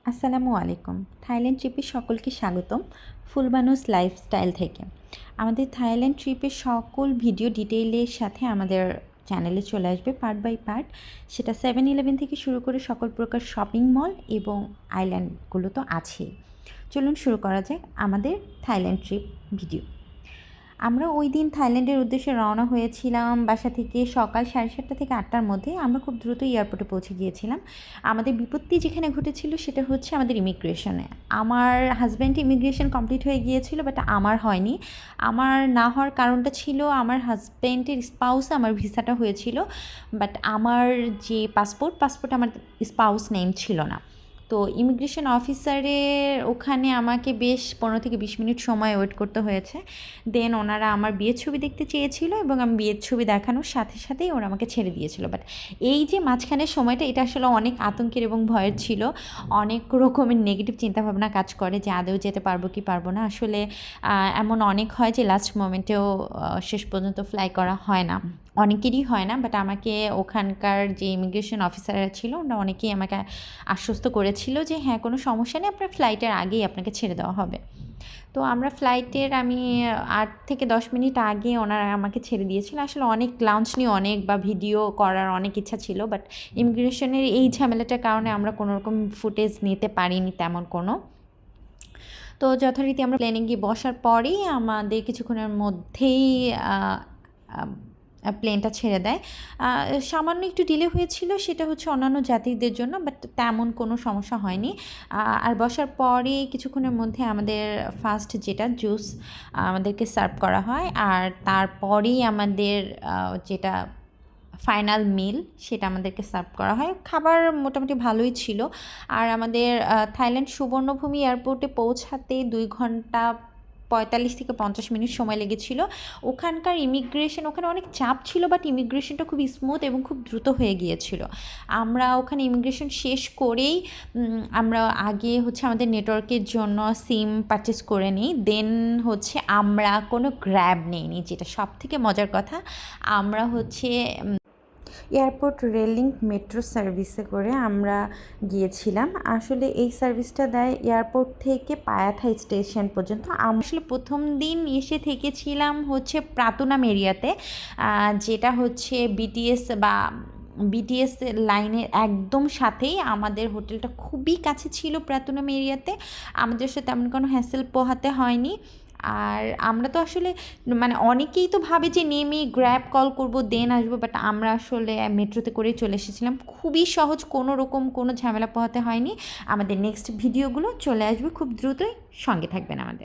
আসসালামু আলাইকুম। থাইল্যান্ড ট্রিপে সকলকে স্বাগতম ফুলবানুস লাইফস্টাইল থেকে। আমাদের থাইল্যান্ড ট্রিপের সকল ভিডিও ডিটেইলের সাথে আমাদের চ্যানেলে চলে আসবে পার্ট বাই পার্ট। সেটা 7-11 থেকে শুরু করে সকল প্রকার শপিং মল এবং আইল্যান্ডগুলো তো আছেই। চলুন শুরু করা যাক আমাদের থাইল্যান্ড ট্রিপ ভিডিও। আমরা ওই দিন থাইল্যান্ডের উদ্দেশ্যে রওনা হয়েছিলাম বাসা থেকে সকাল 7:30 থেকে 8টার মধ্যে। আমরা খুব দ্রুত এয়ারপোর্টে পৌঁছে গিয়েছিলাম। আমাদের বিপত্তি যেখানে ঘটেছিল সেটা হচ্ছে আমাদের ইমিগ্রেশনে। আমার হাজব্যান্ড ইমিগ্রেশন কমপ্লিট হয়ে গিয়েছিল, বাট আমার হয়নি। আমার না হওয়ার কারণটা ছিল আমার হাজব্যান্ডের স্পাউস আমার ভিসাটা হয়েছিল, বাট আমার যে পাসপোর্ট আমার স্পাউস নেম ছিল না। তো ইমিগ্রেশন অফিসারের ওখানে আমাকে বেশ 15 থেকে 20 মিনিট সময় ওয়েট করতে হয়েছে। দেন ওনারা আমার বিয়ের ছবি দেখতে চেয়েছিল এবং আমি বিয়ের ছবি দেখানোর সাথে সাথেই ওরা আমাকে ছেড়ে দিয়েছিল। বাট এই যে মাঝখানের সময়টা, এটা আসলে অনেক আতঙ্কের এবং ভয়ের ছিল। অনেক রকমের নেগেটিভ চিন্তাভাবনা কাজ করে যে আদৌ যেতে পারবো কি পারবো না। আসলে এমন অনেক হয় যে লাস্ট মোমেন্টেও শেষ পর্যন্ত ফ্লাই করা হয় না, অনেকেরই হয় না। বাট আমাকে ওখানকার যে ইমিগ্রেশন অফিসাররা ছিল ওরা অনেকেই আমাকে আশ্বস্ত করেছিল যে হ্যাঁ, কোনো সমস্যা নেই, আপনার ফ্লাইটের আগেই আপনাকে ছেড়ে দেওয়া হবে। তো আমরা ফ্লাইটের আমি 8 থেকে 10 মিনিট আগে ওনারা আমাকে ছেড়ে দিয়েছিল। আসলে অনেক লাউঞ্জ নিয়ে অনেক বা ভিডিও করার অনেক ইচ্ছা ছিল, বাট ইমিগ্রেশনের এই ঝামেলাটার কারণে আমরা কোনো রকম ফুটেজ নিতে পারিনি তেমন কোনো। তো যথারীতি আমরা প্লেনে গিয়ে বসার পরেই আমাদের কিছুক্ষণের মধ্যেই প্লেনটা ছেড়ে দেয়। সামান্য একটু ডিলে হয়েছিল, সেটা হচ্ছে অন্যান্য যাত্রীদের জন্য, বাট তেমন কোনো সমস্যা হয়নি। আর বসার পরে কিছুক্ষণের মধ্যে আমাদের ফার্স্ট যেটা জুস আমাদেরকে সার্ভ করা হয়, আর তারপরেই আমাদের যেটা ফাইনাল মিল সেটা আমাদেরকে সার্ভ করা হয়। খাবার মোটামুটি ভালোই ছিল। আর আমাদের থাইল্যান্ড সুবর্ণভূমি এয়ারপোর্টে পৌঁছাতে 2 ঘন্টা 45 থেকে 50 মিনিট সময় লেগেছিল। ওখানকার ইমিগ্রেশন, ওখানে অনেক চাপ ছিল, বাট ইমিগ্রেশনটা খুব স্মুথ এবং খুব দ্রুত হয়ে গিয়েছিল। আমরা ওখানে ইমিগ্রেশন শেষ করেই আমরা আগে হচ্ছে আমাদের নেটওয়ার্কের জন্য সিম পারচেস করে নিই। দেন হচ্ছে আমরা কোনো গ্র্যাব নেইনি, যেটা সবথেকে মজার কথা। আমরা হচ্ছে এয়ারপোর্ট রেল লিঙ্ক মেট্রো সার্ভিসে করে আমরা গিয়েছিলাম। আসলে এই সার্ভিসটা দেয় এয়ারপোর্ট থেকে পায়াথা স্টেশন পর্যন্ত। আমরা আসলে প্রথম দিন এসে থেকেছিলাম হচ্ছে প্রাতুনাম এরিয়াতে, যেটা হচ্ছে বিটিএস লাইনের একদম সাথেই। আমাদের হোটেলটা খুবই কাছে ছিল প্রাতুনাম এরিয়াতে। আমাদের সাথে তেমন কোনো হ্যাসেল পোহাতে হয়নি। আর আমরা তো আসলে মানে অনেকেই তো ভাবে যে নেমে গ্র্যাব কল করব দেন আসবো, বাট আমরা আসলে মেট্রোতে করেই চলে এসেছিলাম। খুবই সহজ, কোনো রকম কোনো ঝামেলা পোহাতে হয়নি। আমাদের নেক্সট ভিডিওগুলো চলে আসবে খুব দ্রুতই, সঙ্গে থাকবেন আমাদের।